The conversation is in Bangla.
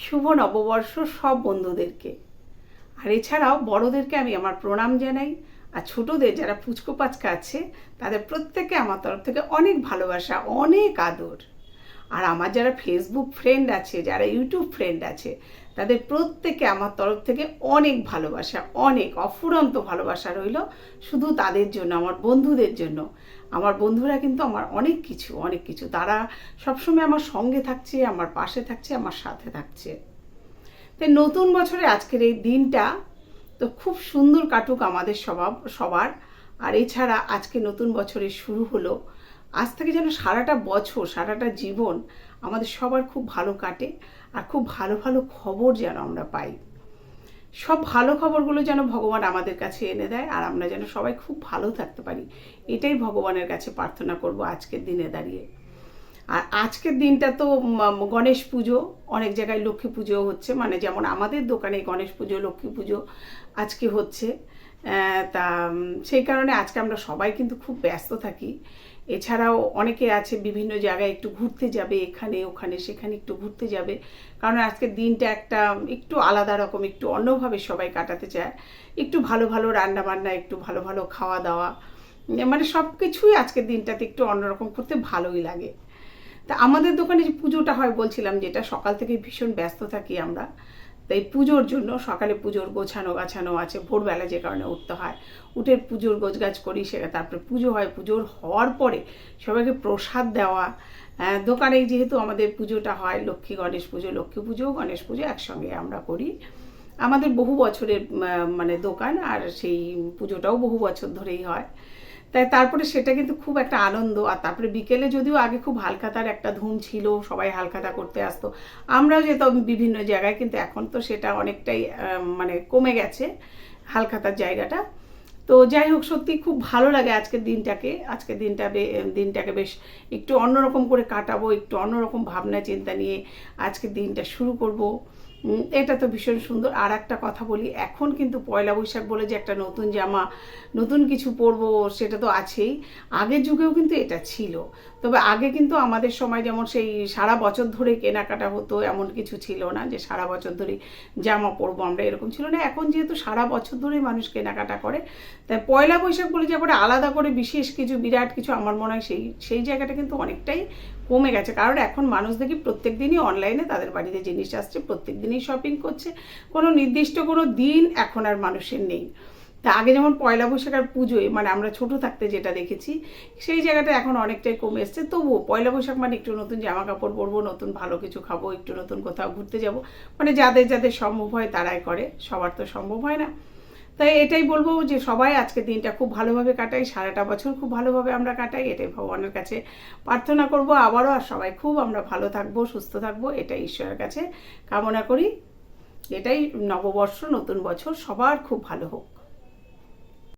শুভ নববর্ষ সব বন্ধুদেরকে। আর এছাড়াও বড়দেরকে আমি আমার প্রণাম জানাই। আর ছোটদের যারা পুচকো পাচকা আছে তাদের প্রত্যেককে আমার তরফ থেকে অনেক ভালোবাসা, অনেক আদর। আর আমার যারা ফেসবুক ফ্রেন্ড আছে, যারা ইউটিউব ফ্রেন্ড আছে, তাদের প্রত্যেকে আমার তরফ থেকে অনেক ভালোবাসা, অনেক অফুরন্ত ভালোবাসা রইল শুধু তাদের জন্য, আমার বন্ধুদের জন্য। আমার বন্ধুরা কিন্তু আমার অনেক কিছু, অনেক কিছু। তারা সবসময় আমার সঙ্গে থাকছে, আমার পাশে থাকছে, আমার সাথে থাকছে। তাই নতুন বছরে আজকের এই দিনটা তো খুব সুন্দর কাটুক আমাদের সবার। আর এছাড়া আজকে নতুন বছরের শুরু হলো। আজ থেকে যেন সারাটা বছর, সারাটা জীবন আমাদের সবার খুব ভালো কাটে। আর খুব ভালো ভালো খবর যেন আমরা পাই। সব ভালো খবরগুলো যেন ভগবান আমাদের কাছে এনে দেয়, আর আমরা যেন সবাই খুব ভালো থাকতে পারি। এটাই ভগবানের কাছে প্রার্থনা করব আজকের দিনে দাঁড়িয়ে। আর আজকের দিনটা তো গণেশ পুজো, অনেক জায়গায় লক্ষ্মী পুজো হচ্ছে, মানে যেমন আমাদের দোকানে গণেশ পুজো, লক্ষ্মী পুজো আজকে হচ্ছে। তা সেই কারণে আজকে আমরা সবাই কিন্তু খুব ব্যস্ত থাকি। এছাড়াও অনেকে আছে বিভিন্ন জায়গায় একটু ঘুরতে যাবে, এখানে ওখানে সেখানে একটু ঘুরতে যাবে, কারণ আজকের দিনটা একটা একটু আলাদা রকম, একটু অন্যভাবে সবাই কাটাতে চায়। একটু ভালো ভালো রান্না বান্না, একটু ভালো ভালো খাওয়া দাওয়া, মানে সব কিছুই আজকের দিনটাতে একটু অন্যরকম করতে ভালোই লাগে। তা আমাদের দোকানে যে পুজোটা হয় বলছিলাম, যেটা সকাল থেকে ভীষণ ব্যস্ত থাকি আমরা। তাই পুজোর জন্য সকালে পুজোর গোছানো গাছানো আছে, ভোরবেলা যে কারণে উঠতে হয়, উঠে পুজোর গোছগাছ করি, সেটা তারপরে পুজো হয়। পুজোর হওয়ার পরে সবাইকে প্রসাদ দেওয়া। দোকানে যেহেতু আমাদের পুজোটা হয়, লক্ষ্মী গণেশ পুজো, লক্ষ্মী পুজো গণেশ পুজো একসঙ্গে আমরা করি। আমাদের বহু বছরের মানে দোকান, আর সেই পুজোটাও বহু বছর ধরেই হয়। তাই তারপরে সেটা কিন্তু খুব একটা আনন্দ। আর তারপরে বিকেলে যদিও আগে খুব হালখাতার একটা ধুম ছিল, সবাই হালখাতা করতে আসতো, আমরাও যেতাম বিভিন্ন জায়গায়, কিন্তু এখন তো সেটা অনেকটাই মানে কমে গেছে হালখাতার জায়গাটা। তো যাই হোক, সত্যি খুব ভালো লাগে আজকের দিনটাকে। আজকের দিনটাকে বেশ একটু অন্যরকম করে কাটাবো, একটু অন্যরকম ভাবনা চিন্তা নিয়ে আজকের দিনটা শুরু করব। এটা তো ভীষণ সুন্দর। আর একটা কথা বলি, এখন কিন্তু পয়লা বৈশাখ বলে যে একটা নতুন জামা, নতুন কিছু পরবো, সেটা তো আছেই। আগের যুগেও কিন্তু এটা ছিল। তবে আগে কিন্তু আমাদের সময় যেমন সেই সারা বছর ধরে কেনাকাটা হতো, এমন কিছু ছিল না যে সারা বছর ধরে জামা পরবো আমরা, এরকম ছিল না। এখন যেহেতু সারা বছর ধরে মানুষ কেনাকাটা করে, তাই পয়লা বৈশাখ বলে যে করে আলাদা করে বিশেষ কিছু, বিরাট কিছু, আমার মনে হয় সেই জায়গাটা কিন্তু অনেকটাই কমে গেছে। কারণ এখন মানুষ দেখি প্রত্যেক দিনই অনলাইনে তাদের বাড়িতে জিনিস আসছে, প্রত্যেক দিনই শপিং করছে। কোনো নির্দিষ্ট কোনো দিন এখন আর মানুষের নেই। তা আগে যেমন পয়লা বৈশাখ আর পুজোয়, মানে আমরা ছোটো থাকতে যেটা দেখেছি, সেই জায়গাটা এখন অনেকটাই কমে এসছে। তবুও পয়লা বৈশাখ মানে একটু নতুন জামা কাপড় পরবো, নতুন ভালো কিছু খাবো, একটু নতুন কোথাও ঘুরতে যাব, মানে যাদের যাদের সম্ভব হয় তারাই করে, সবার তো সম্ভব হয় না। তাই এটাই বলবো যে সবাই আজকের দিনটা খুব ভালোভাবে কাটাই, সারাটা বছর খুব ভালোভাবে আমরা কাটাই, এটাই ভগবানের কাছে প্রার্থনা করব আবারও। আর সবাই খুব আমরা ভালো থাকবো, সুস্থ থাকবো, এটাই ঈশ্বরের কাছে কামনা করি। এটাই নববর্ষ, নতুন বছর সবার খুব ভালো হোক।